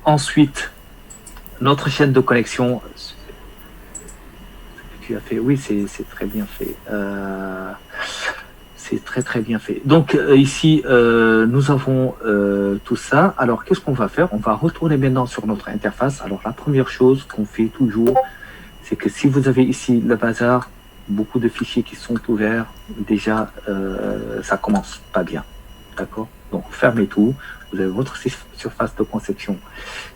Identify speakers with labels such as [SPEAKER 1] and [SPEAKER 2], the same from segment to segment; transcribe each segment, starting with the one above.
[SPEAKER 1] Ensuite, notre chaîne de connexion, tu as fait, oui, c'est très bien fait. C'est très très bien fait. Donc ici, nous avons tout ça. Alors, qu'est-ce qu'on va faire? On va retourner maintenant sur notre interface. Alors, la première chose qu'on fait toujours, c'est que si vous avez ici le bazar, beaucoup de fichiers qui sont ouverts, déjà, ça commence pas bien. D'accord? Donc, fermez tout. Vous avez votre surface de conception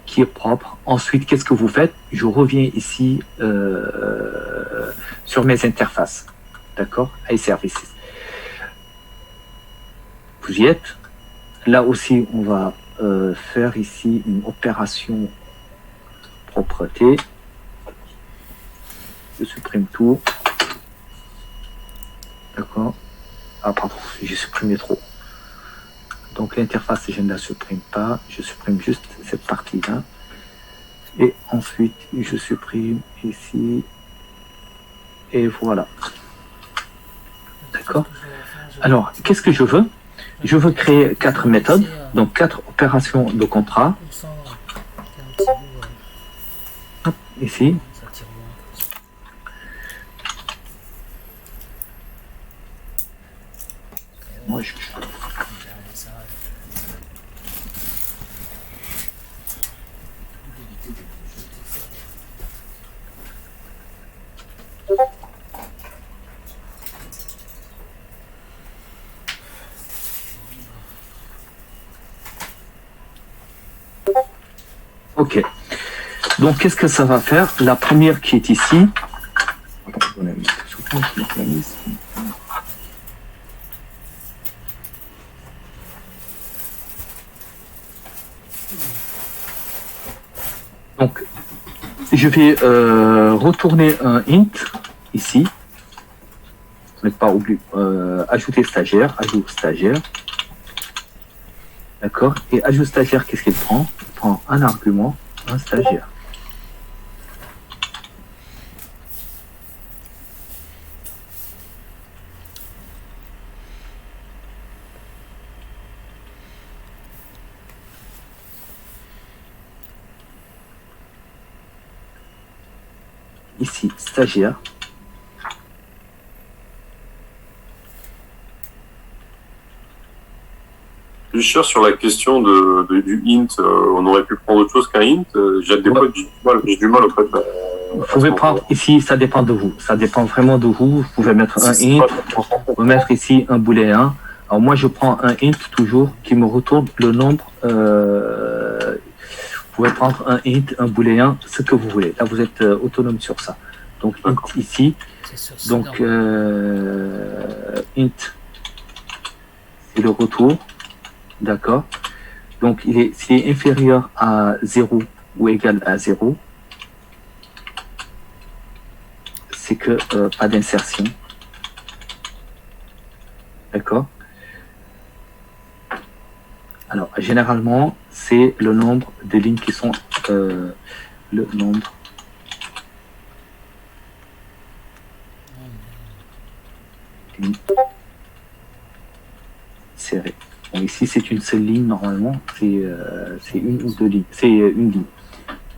[SPEAKER 1] qui est propre. Ensuite, qu'est-ce que vous faites? Je reviens ici sur mes interfaces. D'accord? iServices. Vous y êtes. Là aussi, on va faire ici une opération propreté. Je supprime tout. D'accord. Ah, pardon, j'ai supprimé trop. Donc, l'interface, je ne la supprime pas. Je supprime juste cette partie-là. Et ensuite, je supprime ici. Et voilà. D'accord. Alors, qu'est-ce que je veux? Je veux créer 4 méthodes, donc 4 opérations de contrat. Hop, ici. Moi, je... Ok. Donc, qu'est-ce que ça va faire? La première qui est ici. Donc, je vais retourner un int ici. Ne pas oublier ajouter stagiaire, ajout stagiaire. D'accord. Et ajout stagiaire, qu'est-ce qu'il prend? Il prend un argument, un stagiaire. Ici, stagiaire.
[SPEAKER 2] Je suis sûr sur la question du int, on aurait pu prendre autre chose qu'un int. J'ai du mal au fait.
[SPEAKER 1] Vous pouvez prendre ici, ça dépend de vous. Ça dépend vraiment de vous. Vous pouvez mettre un int, vous pouvez mettre ici un booléen. Alors moi, je prends un int toujours qui me retourne le nombre. Vous pouvez prendre un int, un booléen, ce que vous voulez. Là, vous êtes autonome sur ça. Donc int ici. Donc int, c'est le retour. D'accord. Donc s'il est inférieur à 0 ou égal à 0, c'est que pas d'insertion. D'accord. Alors, généralement, c'est le nombre de lignes qui sont le nombre serré. Bon, ici, c'est une seule ligne, normalement. C'est une ou deux lignes. C'est une ligne.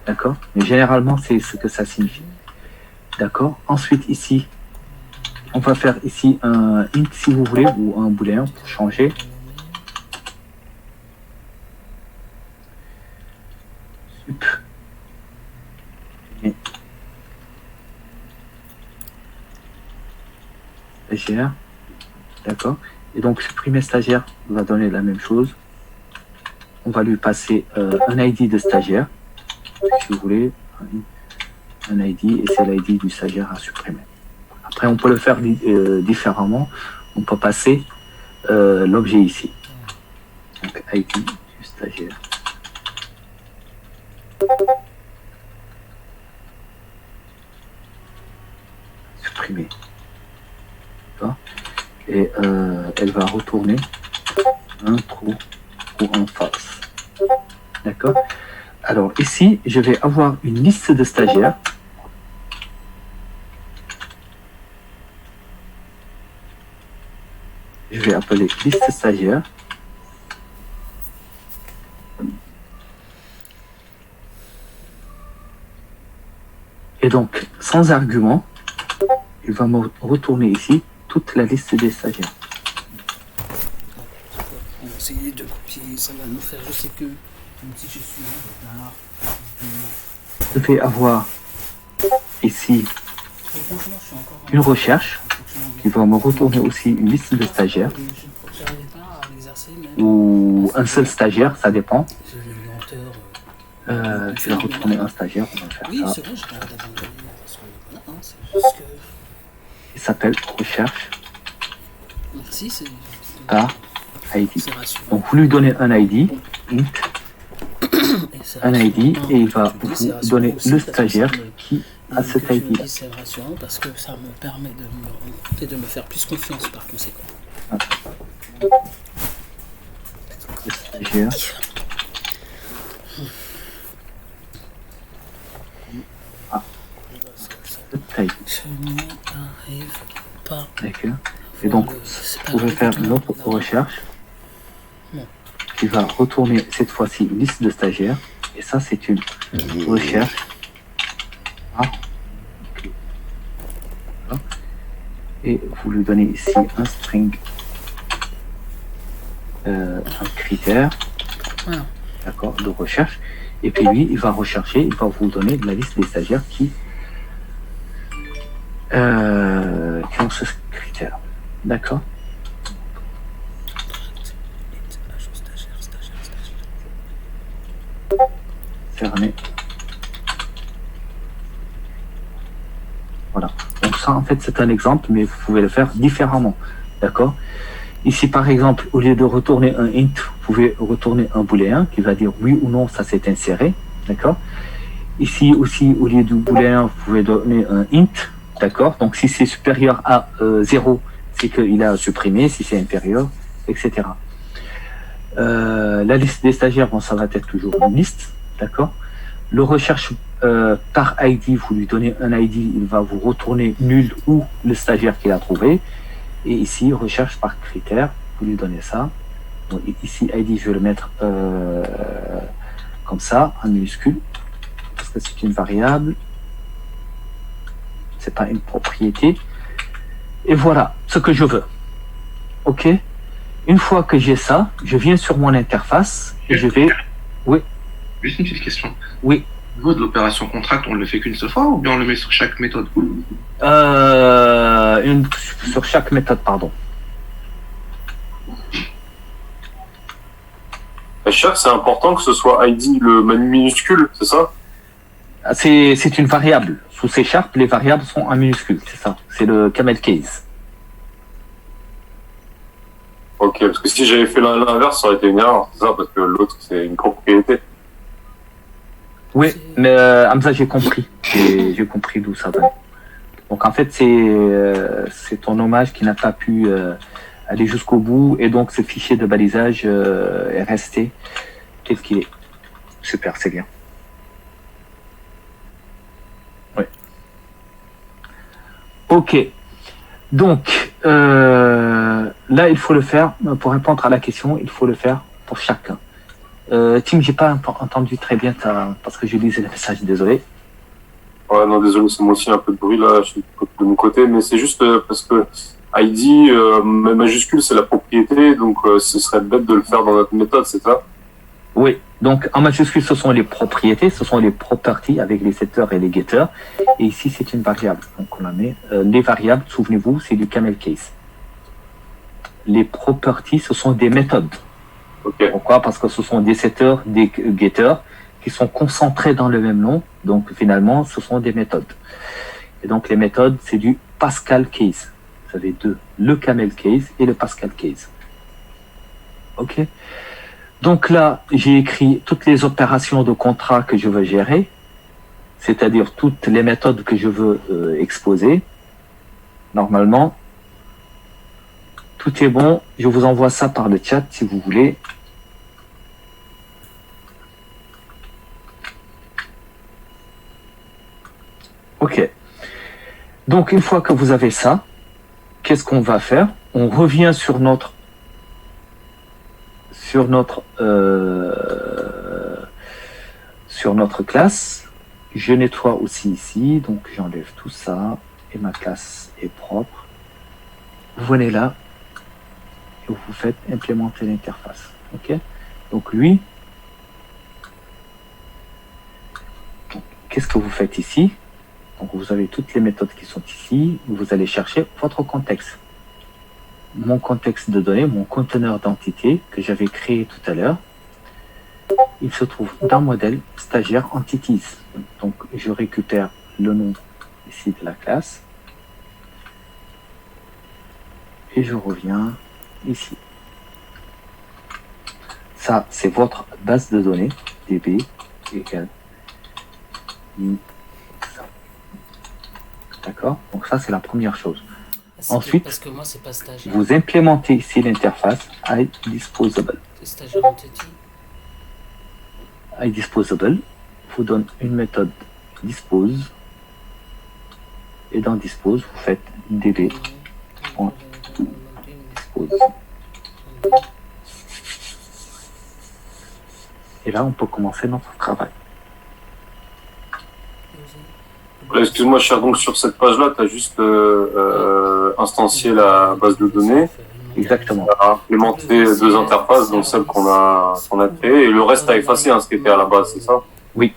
[SPEAKER 1] D'accord. Mais généralement, c'est ce que ça signifie. D'accord. Ensuite, ici, on va faire ici un int, si vous voulez, ou un booléen pour changer. Sup. Stagiaire. D'accord. Et donc, supprimer stagiaire va donner la même chose. On va lui passer un ID de stagiaire, si vous voulez, un ID, et c'est l'ID du stagiaire à supprimer. Après, on peut le faire différemment. On peut passer l'objet ici. Donc, ID du stagiaire. Supprimer. Et elle va retourner un trou ou en face. D'accord. Alors ici, je vais avoir une liste de stagiaires. Je vais appeler liste stagiaire. Et donc, sans argument, il va me retourner ici toute la liste des stagiaires.
[SPEAKER 3] On va essayer de copier, ça va nous faire, je sais que, même si je suis là,
[SPEAKER 1] Je vais avoir ici une recherche qui va me retourner aussi une liste de stagiaires ou un seul stagiaire, ça dépend. Je vais retourner un stagiaire, on va faire ça. Il s'appelle recherche par ID. Donc vous lui donnez un ID, int, un ID, et il va vous donner le stagiaire qui a cet ID là.
[SPEAKER 3] C'est rassurant parce que ça me permet de me faire plus confiance par conséquent.
[SPEAKER 1] Le stagiaire.
[SPEAKER 3] Je n'y arrive pas.
[SPEAKER 1] D'accord. Et donc, vous pouvez faire une autre recherche qui va retourner cette fois-ci une liste de stagiaires. Et ça, c'est une recherche. Et vous lui donnez ici un string, un critère, d'accord, de recherche. Et puis lui, il va rechercher, il va vous donner la liste des stagiaires qui ont ce critère. D'accord. Fermé. Voilà. Donc ça, en fait, c'est un exemple, mais vous pouvez le faire différemment. D'accord. Ici, par exemple, au lieu de retourner un int, vous pouvez retourner un booléen qui va dire oui ou non, ça s'est inséré. D'accord. Ici aussi, au lieu du booléen, vous pouvez donner un int. D'accord. Donc si c'est supérieur à 0, c'est qu'il a supprimé. Si c'est inférieur, etc. La liste des stagiaires, bon, ça va être toujours une liste. D'accord. Le recherche par ID, vous lui donnez un ID, il va vous retourner nul ou le stagiaire qu'il a trouvé. Et ici, recherche par critère, vous lui donnez ça. Donc, ici, ID, je vais le mettre comme ça, en minuscule, parce que c'est une variable. C'est pas une propriété. Et voilà ce que je veux. OK. Une fois que j'ai ça, je viens sur mon interface et je vais... Oui.
[SPEAKER 4] Juste une petite question.
[SPEAKER 1] Oui.
[SPEAKER 4] Au niveau de l'opération contract, on le fait qu'une seule fois ou bien on le met sur chaque méthode?
[SPEAKER 1] Sur chaque méthode, pardon.
[SPEAKER 2] Chaque, c'est important que ce soit ID le minuscule, c'est ça?
[SPEAKER 1] C'est une variable. Sous C#, les variables sont en minuscule, c'est ça. C'est le camel case.
[SPEAKER 2] Ok, parce que si j'avais fait l'inverse, ça aurait été une erreur, c'est ça, parce que l'autre, c'est une propriété.
[SPEAKER 1] Oui, mais Hamza, j'ai compris. J'ai compris d'où ça va. Donc en fait, c'est ton hommage qui n'a pas pu aller jusqu'au bout, et donc ce fichier de balisage est resté tel qu'il est. Super, c'est bien. Oui. Ok. Donc, là, il faut le faire, pour répondre à la question, il faut le faire pour chacun. Tim, j'ai pas entendu très bien parce que je lisais le message, désolé.
[SPEAKER 2] Ouais, non, désolé, c'est moi aussi un peu de bruit là, je suis de mon côté, mais c'est juste parce que ID, majuscule, c'est la propriété, donc ce serait bête de le faire dans notre méthode, c'est ça?
[SPEAKER 1] Oui, donc en majuscule, ce sont les propriétés, ce sont les properties avec les setters et les getters. Et ici, c'est une variable. Donc on la met. Les variables, souvenez-vous, c'est du camel case. Les properties, ce sont des méthodes.
[SPEAKER 2] Okay.
[SPEAKER 1] Pourquoi? Parce que ce sont des setters, des getters qui sont concentrés dans le même nom. Donc finalement, ce sont des méthodes. Et donc les méthodes, c'est du Pascal case. Vous avez deux, le camel case et le Pascal case. Ok. Donc là, j'ai écrit toutes les opérations de contrat que je veux gérer, c'est-à-dire toutes les méthodes que je veux exposer. Normalement, tout est bon. Je vous envoie ça par le chat si vous voulez. Ok. Donc, une fois que vous avez ça, qu'est-ce qu'on va faire? On revient sur notre classe. Je nettoie aussi ici, donc j'enlève tout ça et ma classe est propre. Vous venez là et vous faites implémenter l'interface. Ok? Donc lui, qu'est-ce que vous faites ici? Donc vous avez toutes les méthodes qui sont ici. Vous allez chercher votre contexte. Mon contexte de données, mon conteneur d'entité que j'avais créé tout à l'heure, il se trouve dans modèle stagiaire entities. Donc je récupère le nom ici de la classe et je reviens ici. Ça, c'est votre base de données, db égale ça. D'accord? Donc ça, c'est la première chose. Ensuite,
[SPEAKER 3] parce que moi, c'est pas stagiaire.
[SPEAKER 1] vous implémentez ici l'interface iDisposable.
[SPEAKER 3] C'est stagiaire entity.
[SPEAKER 1] iDisposable vous donne une méthode dispose et dans dispose, vous faites db.dispose. Et là, on peut commencer notre travail.
[SPEAKER 2] Excuse-moi, cher, donc sur cette page-là, tu as juste instancié la base de données,
[SPEAKER 1] Exactement.
[SPEAKER 2] implémenté deux interfaces, donc celle qu'on a créée, et le reste a effacé ce qui était à la base, c'est ça?
[SPEAKER 1] Oui.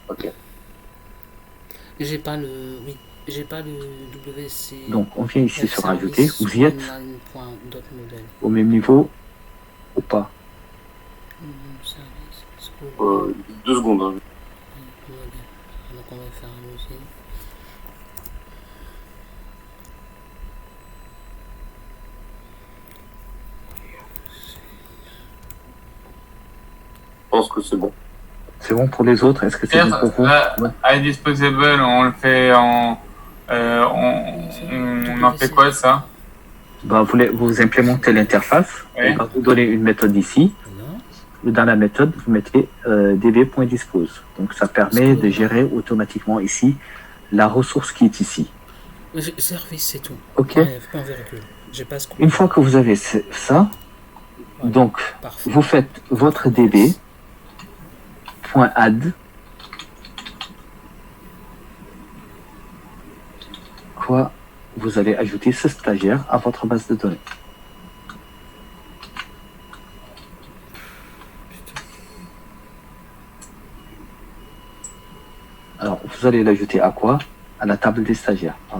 [SPEAKER 2] Ok.
[SPEAKER 3] J'ai pas le WC.
[SPEAKER 1] Donc, on vient ici sur ajouter. Vous y êtes au même niveau ou pas?
[SPEAKER 2] 2 secondes. Hein.
[SPEAKER 3] Donc on va faire un aussi.
[SPEAKER 2] Je pense que c'est bon.
[SPEAKER 1] C'est bon pour les autres? Est-ce que c'est bon pour vous?
[SPEAKER 5] iDisposable, on le fait en... on en fait quoi, ça?
[SPEAKER 1] Ben, vous implémentez l'interface.
[SPEAKER 5] Oui.
[SPEAKER 1] On va vous donner une méthode ici. Dans la méthode, vous mettez db.dispose. Donc ça permet de gérer automatiquement ici la ressource qui est ici.
[SPEAKER 3] Service, c'est tout.
[SPEAKER 1] Ok.
[SPEAKER 3] Ouais, on vérifie. J'ai pas ce
[SPEAKER 1] Une fois que vous avez ça,
[SPEAKER 3] ouais.
[SPEAKER 1] donc
[SPEAKER 3] Parfait.
[SPEAKER 1] vous faites votre db.add quoi vous allez ajouter ce stagiaire à votre base de données. Alors, vous allez l'ajouter à quoi? À la table des stagiaires. Ah.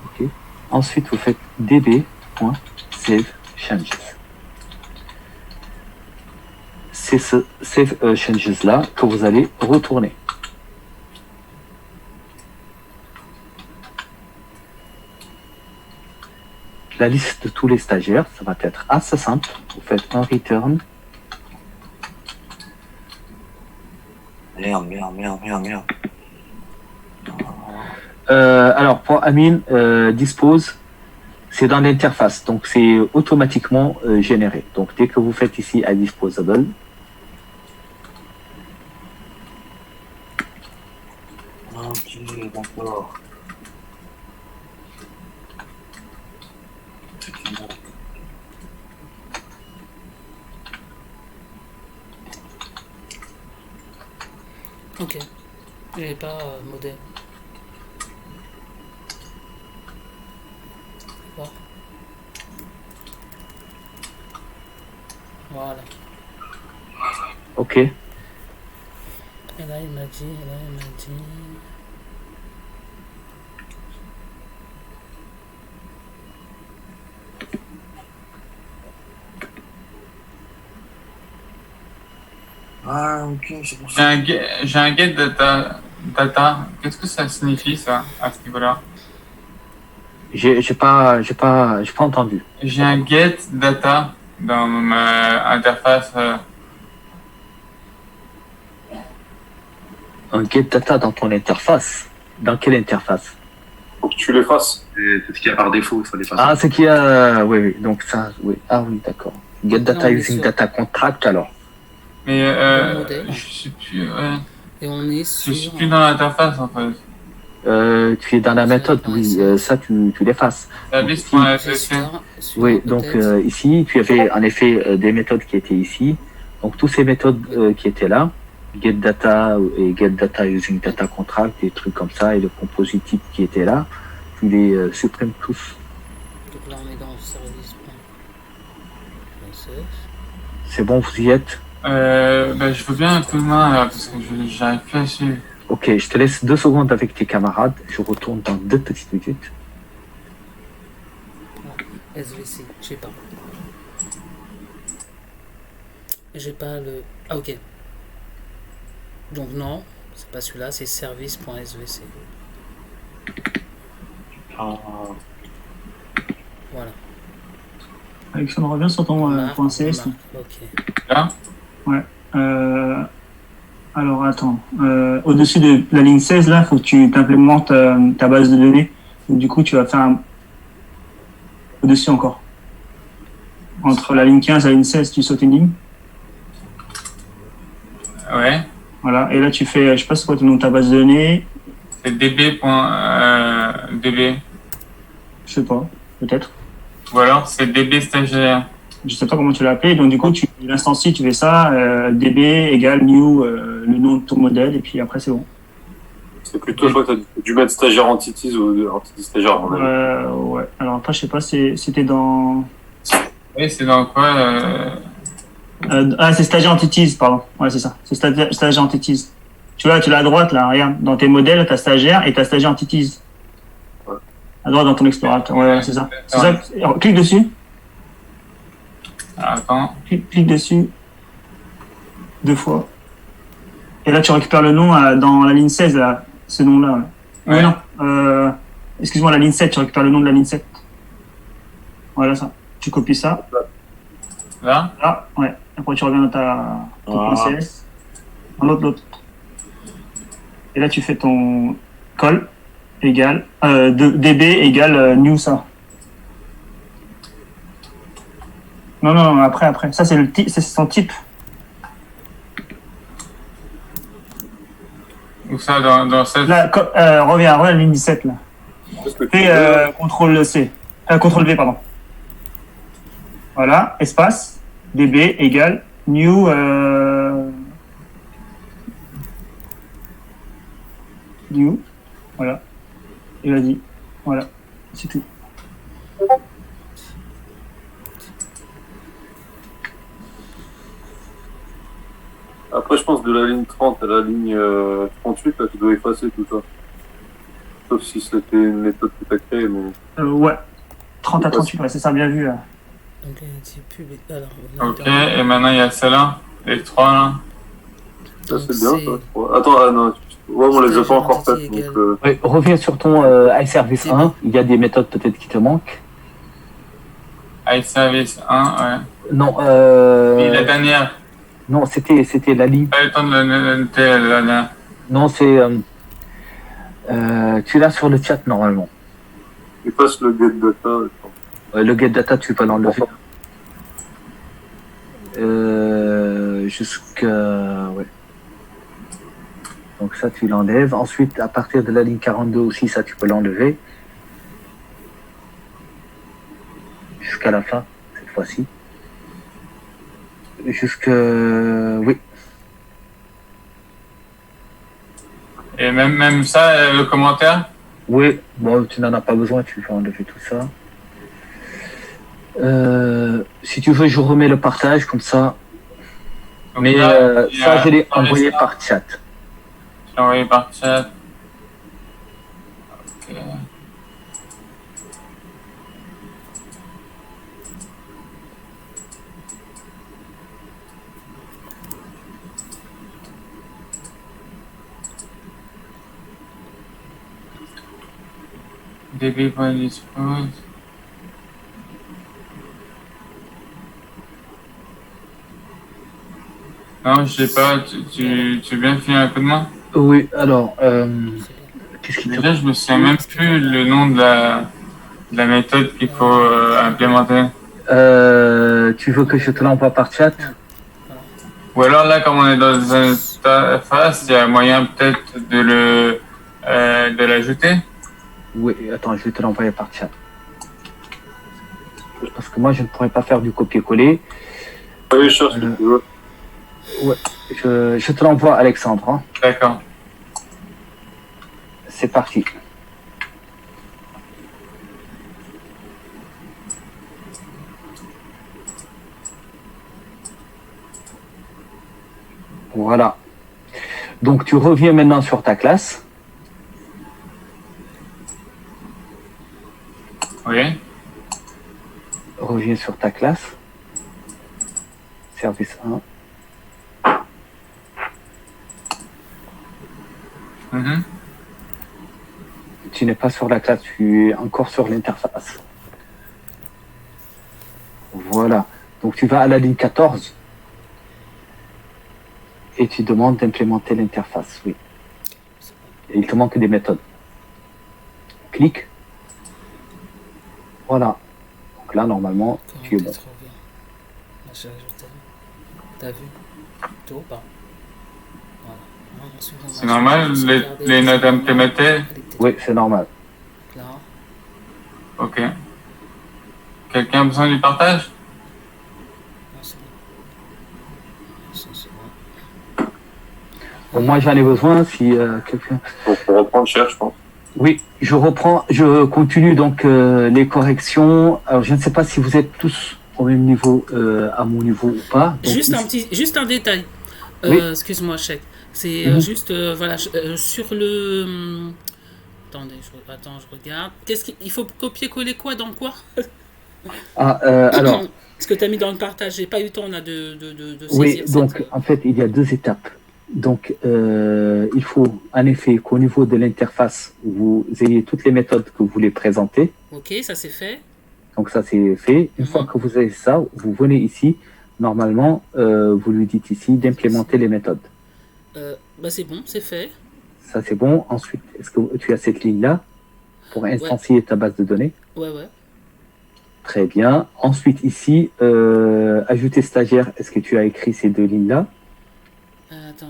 [SPEAKER 1] Ok. Ensuite, vous faites db.save_changes. C'est ce save changes là que vous allez retourner. La liste de tous les stagiaires, ça va être assez simple. Vous faites un return.
[SPEAKER 6] Merde.
[SPEAKER 1] Alors, pour Amine, dispose, c'est dans l'interface. Donc, c'est automatiquement généré. Donc, dès que vous faites ici iDisposable,
[SPEAKER 6] Ok, d'accord.
[SPEAKER 3] Ok. J'ai pas modèle. Bon. Voilà.
[SPEAKER 1] ok.
[SPEAKER 3] Et là, il m'a dit.
[SPEAKER 6] Ah, ok, c'est pour
[SPEAKER 5] J'ai
[SPEAKER 6] ça.
[SPEAKER 5] un get data. Qu'est-ce que ça signifie, ça, à ce niveau-là?
[SPEAKER 1] J'ai pas entendu.
[SPEAKER 5] J'ai un get data dans ma interface.
[SPEAKER 1] Un get data dans ton interface. Dans quelle interface?
[SPEAKER 2] Faut que tu l'effaces.
[SPEAKER 4] C'est ce qu'il y a par défaut, il faut l'effacer.
[SPEAKER 1] Ah, c'est qu'il y a... Oui, donc ça... Oui. Ah oui, d'accord. Get data
[SPEAKER 3] Non,
[SPEAKER 1] using
[SPEAKER 3] bien sûr.
[SPEAKER 1] data contract, alors.
[SPEAKER 5] Mais
[SPEAKER 3] Le modèle.
[SPEAKER 5] je suis plus,
[SPEAKER 3] Et on est
[SPEAKER 5] je suis
[SPEAKER 3] sur.
[SPEAKER 5] plus dans l'interface, en fait.
[SPEAKER 1] Tu es dans la méthode, oui. Ça, tu l'effaces.
[SPEAKER 5] Service.ssc.
[SPEAKER 1] Oui, donc ici, tu avais en effet des méthodes qui étaient ici. Donc, toutes ces méthodes qui étaient là, get data et get data using data contract, des trucs comme ça, et le composite type qui était là, tu les supprimes tous.
[SPEAKER 3] Donc là, on est dans service.
[SPEAKER 1] C'est bon, vous y êtes?
[SPEAKER 5] Je veux bien un coup de main là, parce que j'arrive plus à suivre.
[SPEAKER 1] Ok, je te laisse 2 secondes avec tes camarades. Je retourne dans 2 petites minutes.
[SPEAKER 3] SVC, je sais pas. J'ai pas le. Ah, ok. Donc, non, c'est pas celui-là, c'est service.svc. Voilà.
[SPEAKER 7] Alexandre, reviens sur ton point CS.
[SPEAKER 3] Ok.
[SPEAKER 5] Là?
[SPEAKER 7] Ouais. Alors, attends. Au-dessus de la ligne 16, là, il faut que tu implémentes ta base de données. Donc, du coup, tu vas faire un. Au-dessus encore. Entre la ligne 15 et la ligne 16, tu sautes une ligne.
[SPEAKER 5] Ouais.
[SPEAKER 7] Voilà. Et là, tu fais, je sais pas c'est quoi ton nom de ta base de données.
[SPEAKER 5] C'est db.
[SPEAKER 7] Je sais pas, peut-être.
[SPEAKER 5] Ou alors c'est db stagiaire.
[SPEAKER 7] Je sais pas comment tu l'as appelé. Donc, du coup, l'instancie, tu fais ça, db égale new, le nom de ton modèle, et puis après, c'est bon.
[SPEAKER 2] C'est plutôt, je crois que tu as dû mettre stagiaire entities ou entities stagiaire, à mon avis.
[SPEAKER 7] Ouais. Alors, après, je sais pas, c'était dans.
[SPEAKER 5] Oui, c'est dans quoi
[SPEAKER 7] C'est stagiaire entities, pardon. Ouais, c'est ça. C'est stagiaire entities. Tu vois, tu l'as à droite, là, regarde. Dans tes modèles, tu as stagiaire et tu as stagiaire entities.
[SPEAKER 2] Ouais.
[SPEAKER 7] À droite dans ton explorateur. Ouais, c'est ça. C'est ça. Alors, clique dessus.
[SPEAKER 5] Attends.
[SPEAKER 7] Clique dessus. 2 fois. Et là, tu récupères le nom dans la ligne 16, là, ce nom-là.
[SPEAKER 5] Ouais.
[SPEAKER 7] Non. Excuse-moi, la ligne 7, tu récupères le nom de la ligne 7. Voilà ça. Tu copies ça.
[SPEAKER 5] Là?
[SPEAKER 7] Là, ouais. Après, tu reviens dans ton CS. Dans l'autre. Et là, tu fais ton call égale db égale new ça. Non, après. Ça, c'est son type.
[SPEAKER 5] Ou ça dans cette.
[SPEAKER 7] Là, reviens à la ligne 17, là. Fais CTRL-C. CTRL-V, pardon. Voilà, espace, db égale new. New. Voilà. Et vas-y. Voilà. C'est tout.
[SPEAKER 2] Après, je pense de la ligne 30 à la ligne 38, là, tu dois effacer tout ça. Sauf si c'était une méthode que tu as créée, mais...
[SPEAKER 7] Ouais. 30 à 38, ouais, c'est ça, bien vu. Là.
[SPEAKER 3] Donc, c'est public. Alors, on a
[SPEAKER 5] Ok, et maintenant il y a celle-là, les 3 là.
[SPEAKER 2] Ça, c'est bien, ça. Attends, non. Ouais, on les a pas encore faites, donc...
[SPEAKER 1] Oui, reviens sur ton iService 1. Il y a des méthodes peut-être qui te manquent.
[SPEAKER 5] iService 1, ouais.
[SPEAKER 1] Non,
[SPEAKER 5] Et la dernière.
[SPEAKER 1] non, c'était la ligne.
[SPEAKER 5] Pas le temps de la noter, la dernière.
[SPEAKER 1] Non, c'est tu l'as sur le chat normalement.
[SPEAKER 2] Efface le get data.
[SPEAKER 1] Le get data, tu peux l'enlever. Jusqu'à ouais. Donc ça, tu l'enlèves. Ensuite, à partir de la ligne 42 aussi, ça, tu peux l'enlever. Jusqu'à la fin, cette fois-ci. Oui.
[SPEAKER 5] Et même ça, le commentaire.
[SPEAKER 1] Oui, bon, tu n'en as pas besoin, tu peux enlever tout ça. Si tu veux, je remets le partage comme ça.
[SPEAKER 5] Donc
[SPEAKER 1] Mais
[SPEAKER 5] là,
[SPEAKER 1] ça, je l'ai envoyé par chat.
[SPEAKER 5] Je l'ai envoyé par chat. Ok. db.dispose. Non, je sais pas, tu veux bien filer un coup de main?
[SPEAKER 1] Oui, alors, qu'est-ce qui te...
[SPEAKER 5] Déjà, je me souviens même plus le nom de la méthode qu'il faut implémenter.
[SPEAKER 1] Tu veux que je te l'envoie par chat?
[SPEAKER 5] Ou alors là, comme on est dans une interface, il y a moyen peut-être de l'ajouter.
[SPEAKER 1] Oui, attends, je vais te l'envoyer par chat. Parce que moi, je ne pourrais pas faire du copier-coller.
[SPEAKER 2] Oui, je cherche.
[SPEAKER 1] Ouais. Je te l'envoie, Alexandre. Hein.
[SPEAKER 5] D'accord.
[SPEAKER 1] C'est parti. Voilà. Donc, tu reviens maintenant sur ta classe.
[SPEAKER 5] Oui.
[SPEAKER 1] Reviens sur ta classe. Service 1.
[SPEAKER 5] Mhm.
[SPEAKER 1] Tu n'es pas sur la classe, tu es encore sur l'interface. Voilà. Donc, tu vas à la ligne 14 et tu demandes d'implémenter l'interface. Oui. Et il te manque des méthodes. Clique. Voilà. Donc là, normalement, tu es bon.
[SPEAKER 3] Là, j'ai ajouté. T'as vu? Tout ou pas? Voilà. Ensuite, on va
[SPEAKER 5] C'est normal,
[SPEAKER 3] sauvegarder
[SPEAKER 5] les notes implémentées?
[SPEAKER 1] Oui, c'est normal.
[SPEAKER 3] Là.
[SPEAKER 5] Ok. Quelqu'un a besoin du partage?
[SPEAKER 3] Non, c'est bon. C'est bon.
[SPEAKER 1] Moi, j'en ai besoin si quelqu'un...
[SPEAKER 2] Donc, on reprend le cher, je pense.
[SPEAKER 1] Oui, je continue donc les corrections. Alors, je ne sais pas si vous êtes tous au même niveau, à mon niveau ou pas. Donc,
[SPEAKER 3] Juste un détail.
[SPEAKER 1] Oui.
[SPEAKER 3] Excuse-moi, Chèque. C'est
[SPEAKER 1] Mhm.
[SPEAKER 3] juste, voilà, sur le... Attendez, je regarde. Il faut copier-coller quoi dans quoi?
[SPEAKER 1] alors,
[SPEAKER 3] Ce que tu as mis dans le partage, j'ai pas eu le temps là de
[SPEAKER 1] oui,
[SPEAKER 3] saisir
[SPEAKER 1] donc
[SPEAKER 3] cette-
[SPEAKER 1] en fait, il y a deux étapes. Donc, il faut en effet qu'au niveau de l'interface, vous ayez toutes les méthodes que vous voulez présenter.
[SPEAKER 3] Ok, ça c'est fait.
[SPEAKER 1] Donc ça, c'est fait. Une
[SPEAKER 3] Mhm.
[SPEAKER 1] fois que vous avez ça, vous venez ici. Normalement, vous lui dites ici d'implémenter les méthodes.
[SPEAKER 3] Bah c'est bon, c'est fait.
[SPEAKER 1] Ça, c'est bon. Ensuite, est-ce que tu as cette ligne-là pour instancier ta base de données?
[SPEAKER 3] Ouais, ouais.
[SPEAKER 1] Très bien. Ensuite, ici, ajouter stagiaire. Est-ce que tu as écrit ces deux lignes-là?
[SPEAKER 3] Attends.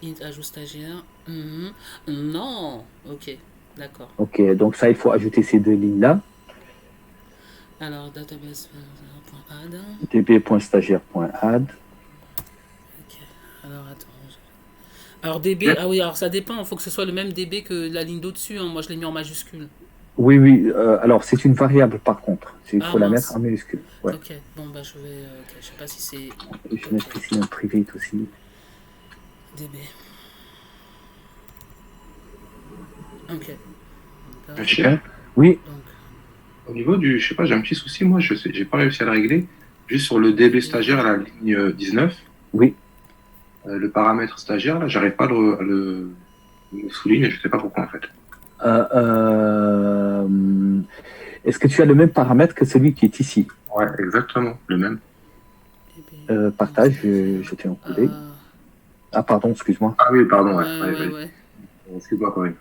[SPEAKER 3] Int ajout stagiaire. Mhm. Non. Ok, d'accord.
[SPEAKER 1] Ok, donc ça, il faut ajouter ces deux lignes-là.
[SPEAKER 3] Alors, database.add.
[SPEAKER 1] db.stagiaire.add.
[SPEAKER 3] Ok. Alors, attends. Alors, DB, ah oui, alors ça dépend. Il faut que ce soit le même DB que la ligne d'au-dessus. Hein. Moi, je l'ai mis en majuscule.
[SPEAKER 1] Oui. Alors, c'est une variable par contre. Il faut la
[SPEAKER 3] mince.
[SPEAKER 1] mettre en minuscule. Ouais.
[SPEAKER 3] Ok, bon, bah je vais. Ok, je sais pas si c'est
[SPEAKER 1] Je vais mettre ici un private aussi.
[SPEAKER 3] DB. Ok. D'accord.
[SPEAKER 4] Cher.
[SPEAKER 1] Oui,
[SPEAKER 3] Donc,
[SPEAKER 4] Au niveau du, je sais pas, j'ai un petit souci, moi, je sais, j'ai pas réussi à le régler. Juste sur le DB stagiaire à la ligne 19,
[SPEAKER 1] oui.
[SPEAKER 4] le paramètre stagiaire, là, j'arrive pas à le souligner, je sais pas pourquoi en fait.
[SPEAKER 1] Est-ce que tu as le même paramètre que celui qui est ici?
[SPEAKER 4] Ouais, exactement, le même.
[SPEAKER 3] DB.
[SPEAKER 1] Partage, je vais jeter un coup d'œil. Ah, pardon, excuse-moi.
[SPEAKER 4] Ah oui, pardon, ouais.
[SPEAKER 3] Ouais.
[SPEAKER 4] Excuse-moi, Corinne.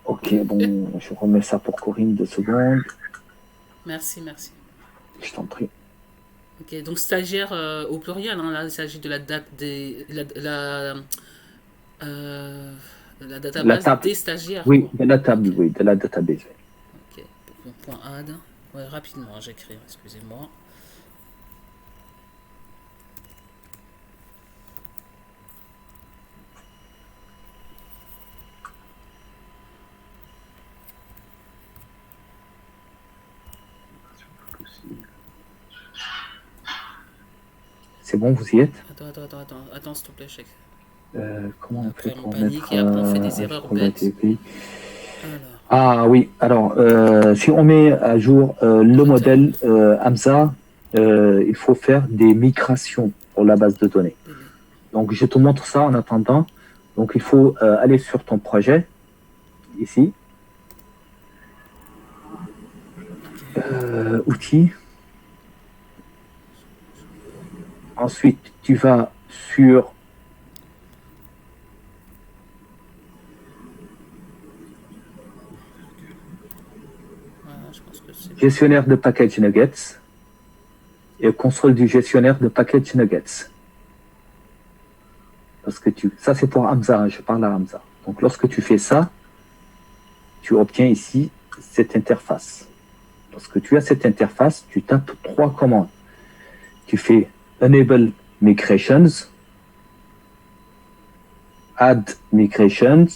[SPEAKER 1] Ok, bon, je remets ça pour Corinne 2 secondes.
[SPEAKER 3] Merci.
[SPEAKER 1] Je t'en prie.
[SPEAKER 3] Ok, donc stagiaire au pluriel, hein, là il s'agit de la date des. La database
[SPEAKER 1] table.
[SPEAKER 3] des stagiaires.
[SPEAKER 1] Oui,
[SPEAKER 3] quoi.
[SPEAKER 1] de la table,
[SPEAKER 3] Ok.
[SPEAKER 1] oui, de la database.
[SPEAKER 3] Ok, bon, point add. Ouais, rapidement, j'écris, excusez-moi.
[SPEAKER 1] C'est bon, vous y êtes?
[SPEAKER 3] Attends, s'il te plaît, chèque.
[SPEAKER 1] Comment on
[SPEAKER 3] Après,
[SPEAKER 1] fait
[SPEAKER 3] on
[SPEAKER 1] pour
[SPEAKER 3] panique
[SPEAKER 1] mettre
[SPEAKER 3] et après, on fait des erreurs
[SPEAKER 1] pour la
[SPEAKER 3] bêtes.
[SPEAKER 1] TP?
[SPEAKER 3] Alors,
[SPEAKER 1] Ah oui, alors si on met à jour le modèle Hamza, il faut faire des migrations pour la base de données.
[SPEAKER 3] DB.
[SPEAKER 1] Donc je te montre ça en attendant. Donc il faut aller sur ton projet, ici. Outils. Ensuite, tu vas sur
[SPEAKER 3] Voilà, je pense que c'est.
[SPEAKER 1] gestionnaire de package nuggets et console du gestionnaire de package nuggets. Parce que ça c'est pour Hamza, hein, je parle à Hamza. Donc lorsque tu fais ça, tu obtiens ici cette interface. Lorsque tu as cette interface, tu tapes 3 commandes. Tu fais Enable Migrations, Add Migrations.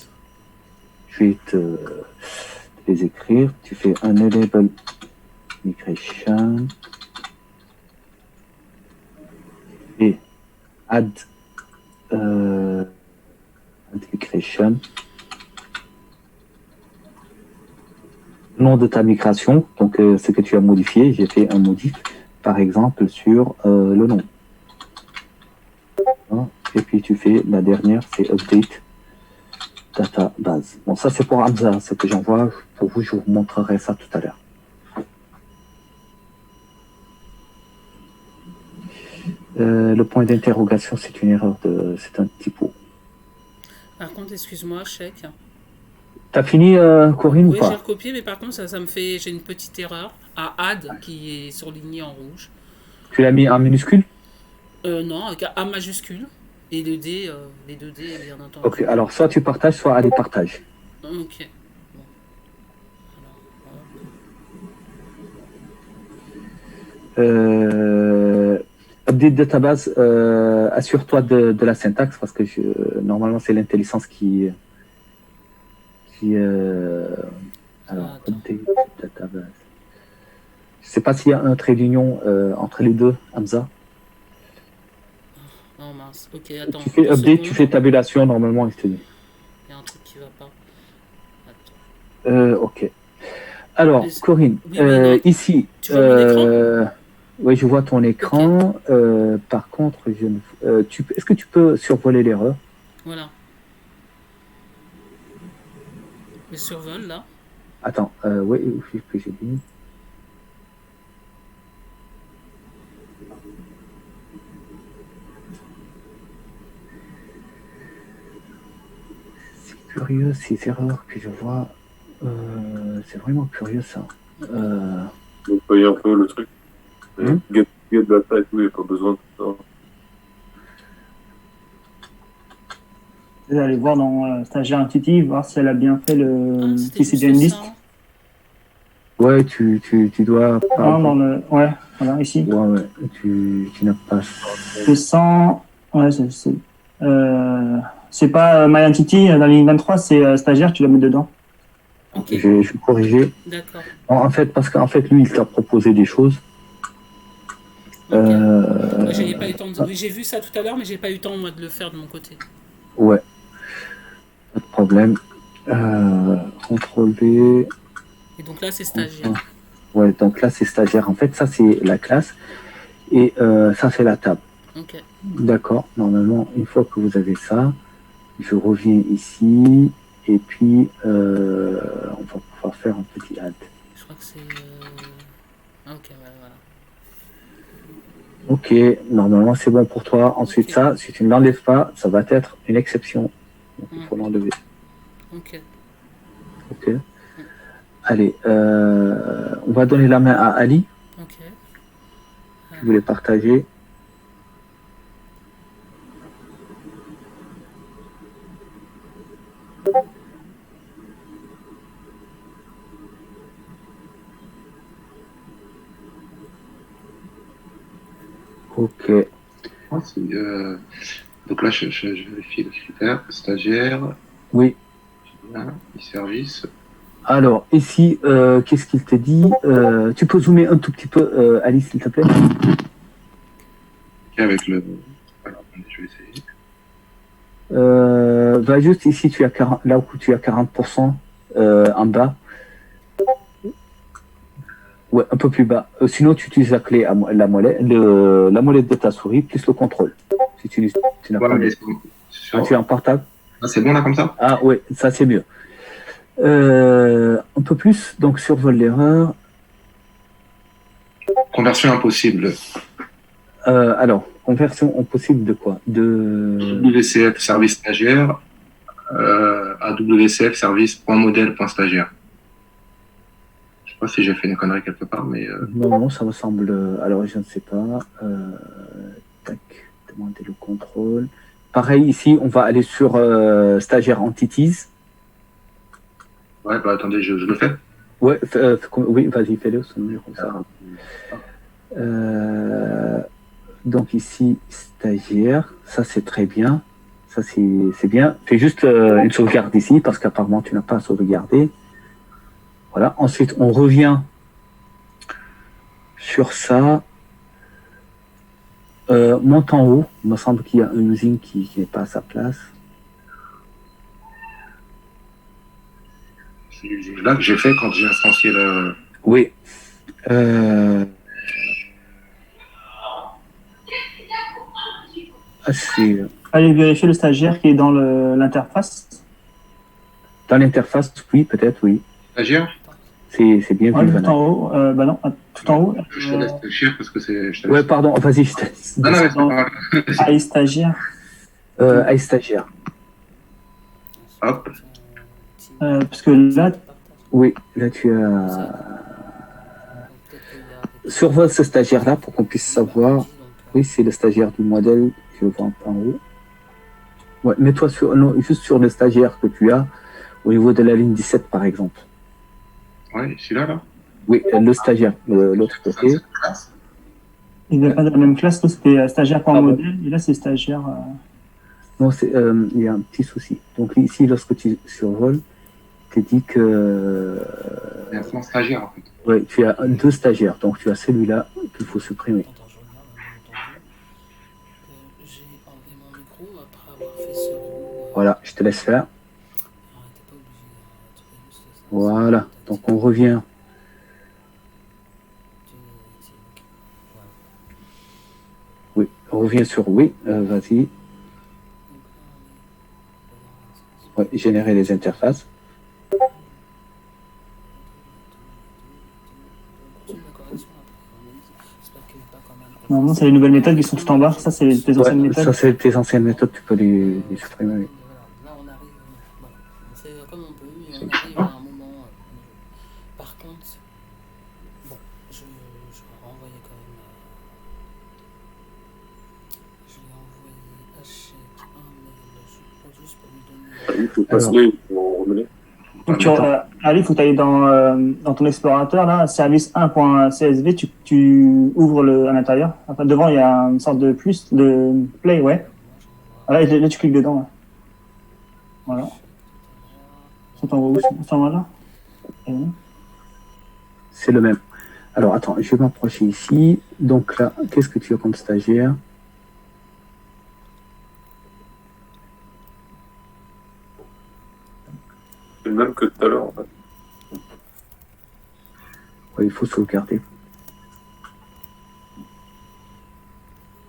[SPEAKER 1] Je vais te les écrire. Tu fais Enable Migration. Et Add Migration. Nom de ta migration, donc ce que tu as modifié, j'ai fait un modif, par exemple, sur le nom. Hein, et puis tu fais la dernière, c'est Update Database. Bon, ça c'est pour Hamza, ce que j'envoie pour vous, je vous montrerai ça tout à l'heure. Le point d'interrogation, c'est une erreur, c'est un typo.
[SPEAKER 3] Par contre, excuse-moi, chèque.
[SPEAKER 1] T'as fini, Corinne,
[SPEAKER 3] Oui,
[SPEAKER 1] ou
[SPEAKER 3] j'ai
[SPEAKER 1] pas?
[SPEAKER 3] recopié, mais par contre, ça me fait. J'ai une petite erreur à add qui est surligné en rouge.
[SPEAKER 1] Tu l'as mis en minuscule?
[SPEAKER 3] Non, avec un A majuscule. Et le D, les deux D, bien entendu.
[SPEAKER 1] Ok, alors soit tu partages, soit allez partage.
[SPEAKER 3] Ok. Bon. Alors,
[SPEAKER 1] Update database, assure-toi de la syntaxe parce que normalement c'est l'intelligence qui alors,
[SPEAKER 3] attends.
[SPEAKER 1] update database. Je sais pas s'il y a un trait d'union entre les deux, Hamza.
[SPEAKER 3] Oh mince, ok, attends.
[SPEAKER 1] Tu fais
[SPEAKER 3] 2
[SPEAKER 1] update, tu
[SPEAKER 3] secondes.
[SPEAKER 1] fais tabulation, normalement, il te dit.
[SPEAKER 3] Il y a un truc qui va pas. Attends.
[SPEAKER 1] Ok. Alors,
[SPEAKER 3] Mais-
[SPEAKER 1] Corinne,
[SPEAKER 3] oui, mais non.
[SPEAKER 1] ici,
[SPEAKER 3] Tu vois mon
[SPEAKER 1] oui, je vois ton écran. Par contre, est-ce que tu peux survoler l'erreur?
[SPEAKER 3] Voilà. Le survol, là.
[SPEAKER 1] Attends, oui, qu'est-ce que j'ai dit? C'est curieux, ces erreurs que je vois. C'est vraiment curieux, ça.
[SPEAKER 2] Donc, il y a un peu le truc.
[SPEAKER 1] Hmm.
[SPEAKER 2] Get data et tout, il n'y a pas besoin de tout
[SPEAKER 7] Vous allez voir dans stagiaire intuitive, voir si elle a bien fait
[SPEAKER 3] Ah, c'était
[SPEAKER 7] si c'est
[SPEAKER 3] juste
[SPEAKER 7] bien une
[SPEAKER 3] ça.
[SPEAKER 7] liste.
[SPEAKER 1] Ouais, tu dois.
[SPEAKER 7] Non, dans le, ouais, voilà, ici.
[SPEAKER 1] Ouais, tu n'as pas.
[SPEAKER 7] C'est 100. Ouais, c'est pas My Entity dans la ligne 23, c'est stagiaire, tu la mets dedans.
[SPEAKER 3] Ok,
[SPEAKER 1] Je vais corriger.
[SPEAKER 3] d'accord.
[SPEAKER 1] En fait, parce qu'en fait, lui, il t'a proposé des choses.
[SPEAKER 3] Ok. Moi, j'ai pas eu le temps de... Oui, j'ai vu ça tout à l'heure, mais j'ai pas eu le temps, moi, de le faire de mon côté.
[SPEAKER 1] Ouais. Pas de problème. Contrôle V.
[SPEAKER 3] Et donc là, c'est stagiaire.
[SPEAKER 1] Ouais, donc là, c'est stagiaire. En fait, ça, c'est la classe. Et ça, c'est la table.
[SPEAKER 3] Ok.
[SPEAKER 1] D'accord. Normalement, une fois que vous avez ça, je reviens ici. Et puis, on va pouvoir faire un petit add.
[SPEAKER 3] Je crois que c'est... Ok, ouais, voilà.
[SPEAKER 1] Ok, normalement, c'est bon pour toi. Ensuite,
[SPEAKER 3] Ok.
[SPEAKER 1] ça, si tu ne l'enlèves pas, ça va être une exception. Donc, il faut l'enlever.
[SPEAKER 3] Ok.
[SPEAKER 1] Ok. Allez, on va donner la main à Ali.
[SPEAKER 3] Ok.
[SPEAKER 1] Je voulais partager. Ok.
[SPEAKER 4] Donc là, je vérifie le critère. Stagiaire,
[SPEAKER 1] Oui.
[SPEAKER 4] e-service.
[SPEAKER 1] Alors, ici, qu'est-ce qu'il te dit? Tu peux zoomer un tout petit peu, Alice, s'il te plaît?
[SPEAKER 4] Avec le. Alors, attendez, je vais essayer.
[SPEAKER 1] Va juste ici, tu as 40, là où tu as 40% en bas. Ouais, un peu plus bas. Sinon, tu utilises la clé, la molette de ta souris plus le contrôle. Si tu n'as
[SPEAKER 4] Voilà,
[SPEAKER 1] pas
[SPEAKER 4] mais
[SPEAKER 1] de... Ah, tu es en portable?
[SPEAKER 4] Ah, c'est bon là comme ça?
[SPEAKER 1] Ah oui, ça c'est mieux. Un peu plus, donc survole l'erreur.
[SPEAKER 4] Conversion impossible.
[SPEAKER 1] Alors, conversion impossible de quoi? De...
[SPEAKER 4] WCF service stagiaire à WCF service.modèle.stagiaire. Je sais pas si j'ai fait une connerie quelque part, mais.
[SPEAKER 1] Non, ça me semble. Alors, je ne sais pas. Tac, demander le contrôle. Pareil, ici, on va aller sur stagiaire entities.
[SPEAKER 4] Ouais, bah attendez, je le fais.
[SPEAKER 1] Ouais, oui, vas-y, fais-le, c'est mieux comme ça. Donc ici, stagiaire, ça c'est très bien. Ça, c'est bien. Fais juste une sauvegarde ici, parce qu'apparemment, tu n'as pas à sauvegarder. Voilà. Ensuite, on revient sur ça. Monte en haut. Il me semble qu'il y a une usine qui n'est pas à sa place.
[SPEAKER 4] C'est l'usine-là que j'ai fait quand j'ai instancié le...
[SPEAKER 1] Oui. C'est
[SPEAKER 7] Allez vérifier le stagiaire qui est dans l'interface.
[SPEAKER 1] dans l'interface, oui, peut-être, oui.
[SPEAKER 4] Stagiaire?
[SPEAKER 1] C'est bien
[SPEAKER 7] Ouais,
[SPEAKER 1] vu,
[SPEAKER 7] tout
[SPEAKER 1] Vanna.
[SPEAKER 7] en haut. Bah non, tout en haut.
[SPEAKER 4] Je te laisse stagiaire parce que c'est... je te
[SPEAKER 1] Ouais,
[SPEAKER 4] laisse-
[SPEAKER 1] pardon, vas-y, je te laisse.
[SPEAKER 4] Non, non, mais c'est
[SPEAKER 7] Non.
[SPEAKER 4] pas grave.
[SPEAKER 7] Allez, stagiaire.
[SPEAKER 1] Allez, stagiaire.
[SPEAKER 4] Hop.
[SPEAKER 7] Parce que là,
[SPEAKER 1] Oui, là, tu as... Survole ce stagiaire-là pour qu'on puisse savoir. Oui, c'est le stagiaire du modèle. Je le vois un peu en haut. Ouais, mets-toi sur, non, juste sur le stagiaire que tu as au niveau de la ligne 17, par exemple.
[SPEAKER 4] Ouais, celui-là, là.
[SPEAKER 1] Oui, le stagiaire, l'autre côté.
[SPEAKER 7] il n'est pas dans la même classe. Là, c'était stagiaire pour un
[SPEAKER 1] Ah bon.
[SPEAKER 7] modèle. Et là, c'est stagiaire.
[SPEAKER 1] Non, il y a un petit souci. Donc ici, lorsque tu survoles, tu dis que
[SPEAKER 4] Il y a un stagiaire, en fait.
[SPEAKER 1] ouais, tu as deux stagiaires. Donc tu as celui-là qu'il faut supprimer.
[SPEAKER 3] Attends, je regarde en même temps. J'ai enlevé mon micro après avoir fait ce roux.
[SPEAKER 1] Voilà, je te laisse faire.
[SPEAKER 3] Alors, t'es pas obligé. Tu fais juste ça.
[SPEAKER 1] Voilà. Donc on revient.
[SPEAKER 3] Voilà.
[SPEAKER 1] Oui, on revient sur oui. Vas-y.
[SPEAKER 3] Donc là,
[SPEAKER 1] Ouais, générer les interfaces.
[SPEAKER 3] continue la correction après. J'espère qu'elle n'est pas quand même.
[SPEAKER 7] Normalement, c'est les nouvelles méthodes qui sont tout en bas. Ça, c'est les anciennes
[SPEAKER 1] Ouais,
[SPEAKER 7] méthodes.
[SPEAKER 1] ça c'est tes anciennes méthodes, tu peux les supprimer. Oui.
[SPEAKER 3] Voilà, là on arrive, voilà, on fait comme on peut et on arrive à un moment. Par contre, bon, je vais renvoyer quand même. Je vais envoyer à Chèque un mail, je crois, juste pour lui donner.
[SPEAKER 2] Il faut passer pour revenir.
[SPEAKER 7] Donc, Ali, il faut que tu ailles dans ton explorateur, là, service 1.csv, tu ouvres à l'intérieur. Enfin, devant, il y a une sorte de plus, de play, ouais. Ah, là, tu cliques dedans. Là. Voilà. Ça t'envoie où? Ça t'envoie là? Et-
[SPEAKER 1] C'est le même. Alors attends, je vais m'approcher ici. Donc là, qu'est-ce que tu as comme stagiaire?
[SPEAKER 2] C'est le même que tout à l'heure, en fait.
[SPEAKER 1] Ouais, il faut sauvegarder.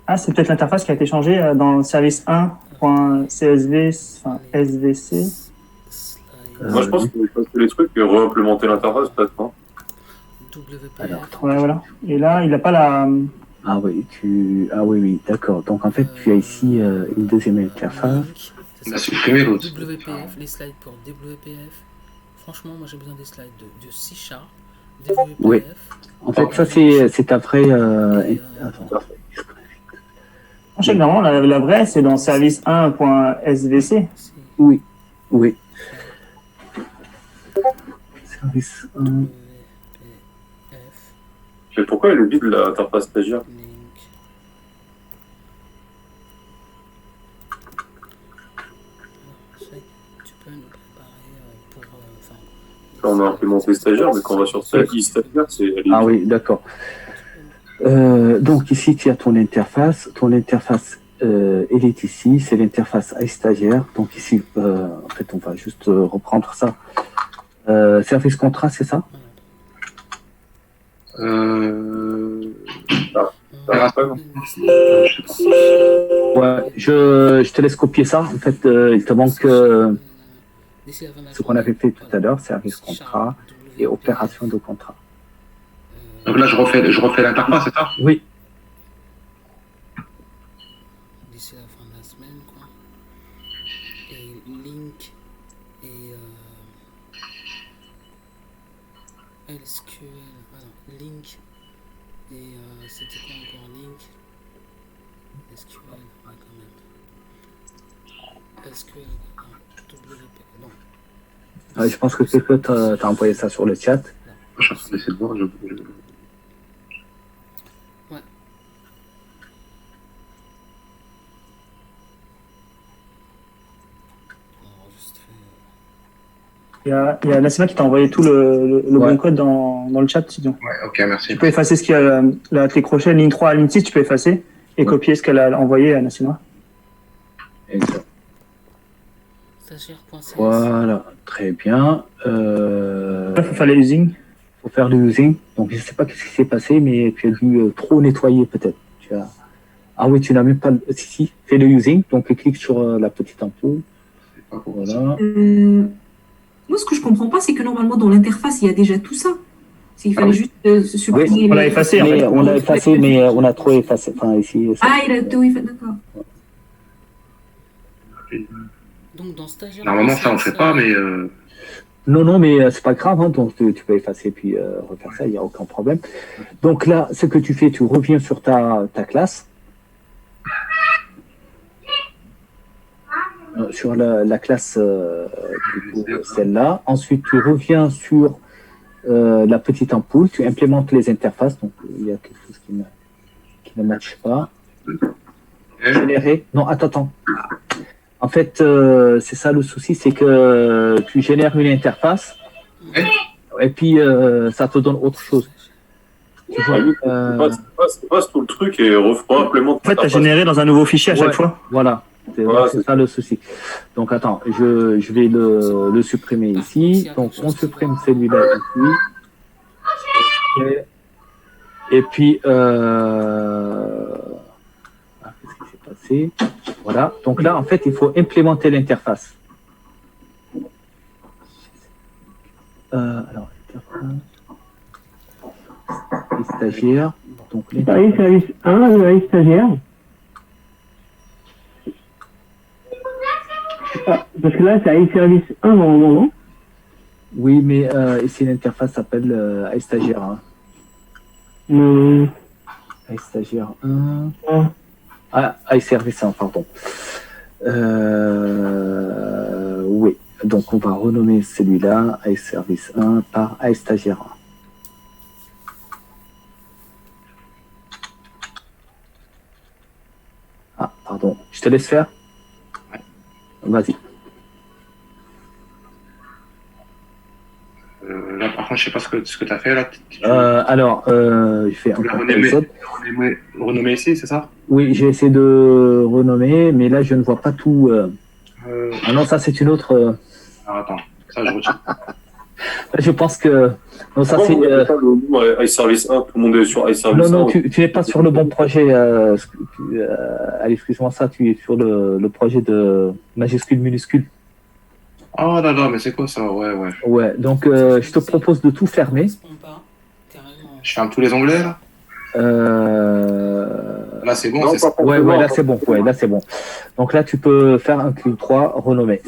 [SPEAKER 7] Ah, c'est peut-être l'interface qui a été changée dans service 1.csv, enfin SVC.
[SPEAKER 2] Moi, je pense qu'il faut passer les trucs et réimplémenter l'interface, peut-être, non?
[SPEAKER 3] WPF.
[SPEAKER 1] Alors attends.
[SPEAKER 7] Ouais, voilà. Et là, il n'a pas la.
[SPEAKER 1] Ah oui, oui, d'accord. Donc en fait, tu as ici une deuxième interface.
[SPEAKER 3] Link,
[SPEAKER 4] On
[SPEAKER 3] c'est
[SPEAKER 4] a
[SPEAKER 3] ça.
[SPEAKER 4] supprimé l'autre.
[SPEAKER 3] WPF, les slides pour WPF. Franchement, moi j'ai besoin des slides de C#, WPF.
[SPEAKER 1] Oui. En fait, ça c'est après. Attends.
[SPEAKER 7] En fait, normalement, la vraie, c'est dans service 1.svc.
[SPEAKER 1] Oui, oui. Service 1.
[SPEAKER 3] WPF,
[SPEAKER 2] Mais pourquoi elle est vide, l'interface stagiaire?
[SPEAKER 3] link. Alors, Chèque, tu peux nous préparer pour.
[SPEAKER 2] Là, on a implémenté stagiaire, mais quand on va sur stagiaire, c'est... elle est
[SPEAKER 1] Ah
[SPEAKER 2] vide.
[SPEAKER 1] oui, d'accord. Donc ici, tu as ton interface. Ton interface, elle est ici. C'est l'interface iStagiaire. Donc ici, en fait, on va juste reprendre ça. Service contrat, c'est ça?
[SPEAKER 2] Ah, pas, non.
[SPEAKER 1] Ouais, je te laisse copier ça. En fait, il te manque ce qu'on avait fait tout à l'heure, service contrat et opération de contrat.
[SPEAKER 4] Donc là, je refais l'interface, c'est ça?
[SPEAKER 1] Oui,
[SPEAKER 3] D'ici la fin de la semaine, quoi. Et link et SQL. Alors, link et c'était quoi encore link? SQL, ouais, quand même. SQL, WP. Bon.
[SPEAKER 1] je pense que quelqu'un t'a envoyé ça sur le chat.
[SPEAKER 4] Je suis en train d'essayer de voir.
[SPEAKER 7] Il y a Nassima qui t'a envoyé tout le
[SPEAKER 1] Ouais.
[SPEAKER 7] bon code dans le chat. Sinon.
[SPEAKER 4] Ouais, ok, merci.
[SPEAKER 7] Tu peux effacer ce qu'il y a, la clé crochet, ligne 3 à ligne 6, tu peux effacer et
[SPEAKER 1] Ouais.
[SPEAKER 7] copier ce qu'elle a envoyé à Nassima.
[SPEAKER 1] Exact.
[SPEAKER 3] Stagiaire.cs.
[SPEAKER 1] Voilà, très bien.
[SPEAKER 7] Là, il faut faire les using.
[SPEAKER 1] Faut faire le using. Donc, je ne sais pas ce qui s'est passé, mais tu as dû trop nettoyer peut-être. Ah oui, tu n'as même pas... Si, fais le using. Donc, clique sur la petite ampoule. Voilà.
[SPEAKER 8] Moi, ce que je comprends pas, c'est que normalement, dans l'interface, il y a déjà tout ça. Il fallait
[SPEAKER 1] oui.
[SPEAKER 8] juste se supprimer.
[SPEAKER 7] Oui, on l'a effacé. En
[SPEAKER 1] Mais
[SPEAKER 7] fait.
[SPEAKER 1] on l'a effacé, mais on a trop effacé. Enfin, ici... ça-
[SPEAKER 8] Ah, il a tout effacé, d'accord.
[SPEAKER 3] Donc dans stagiaire.
[SPEAKER 4] Normalement, ça, on fait pas, mais
[SPEAKER 1] Non, mais c'est pas grave. Hein, donc, tu peux effacer puis refaire ça. Il n'y a aucun problème. Donc là, ce que tu fais, tu reviens sur ta classe. Sur la classe, du coup, celle-là. Ensuite, tu reviens sur la petite ampoule. Tu implémentes les interfaces. Donc, il y a quelque chose qui ne matche pas. Générer. Non, attends. En fait, c'est ça le souci, c'est que tu génères une interface et puis ça te donne autre chose. Tu vois,
[SPEAKER 2] Passe tout le truc et refera implémente.
[SPEAKER 7] En fait, tu as généré dans un nouveau fichier à chaque
[SPEAKER 1] Ouais.
[SPEAKER 7] fois.
[SPEAKER 1] Voilà, c'est ça le souci. Donc attends, je vais le supprimer ici. Donc on supprime celui-là ici. Et puis, qu'est-ce qui s'est passé? Voilà. Donc là, en fait, il faut implémenter l'interface. Alors, interface. Les stagiaires. Donc,
[SPEAKER 9] AI service 1, le AI stagiaire. Ah, parce que là, c'est AI service 1 normalement, non?
[SPEAKER 1] oui, mais ici, l'interface s'appelle iStagiaire 1. iStagiaire 1. Ah, iService 1, pardon. Oui, donc on va renommer celui-là, iService 1, par iStagiaire 1. Ah, pardon, je te laisse faire? Vas-y.
[SPEAKER 4] là, par contre, je sais pas ce que tu as fait là.
[SPEAKER 1] Alors, je fais un
[SPEAKER 4] Tu l'as renommé ici, c'est ça?
[SPEAKER 1] Oui, j'ai essayé de renommer, mais là, je ne vois pas tout. Ah non, ça, c'est une autre.
[SPEAKER 4] Alors, attends, ça, je retiens.
[SPEAKER 1] Je pense que. Non, ça, c'est.
[SPEAKER 2] iService 1, tout le monde est sur iService 1.
[SPEAKER 1] Non, tu n'es pas sur le bon projet. Allez, excuse-moi ça, tu es sur le projet de majuscule, minuscule.
[SPEAKER 4] Oh là là, mais c'est quoi ça? Ouais.
[SPEAKER 1] Ouais, donc je te propose de tout fermer.
[SPEAKER 4] Je ferme tous les onglets là? Là, c'est bon, c'est ça?
[SPEAKER 1] Ouais, là, c'est bon. Ouais, là, c'est bon. Donc là, tu peux faire inclure 3, renommer.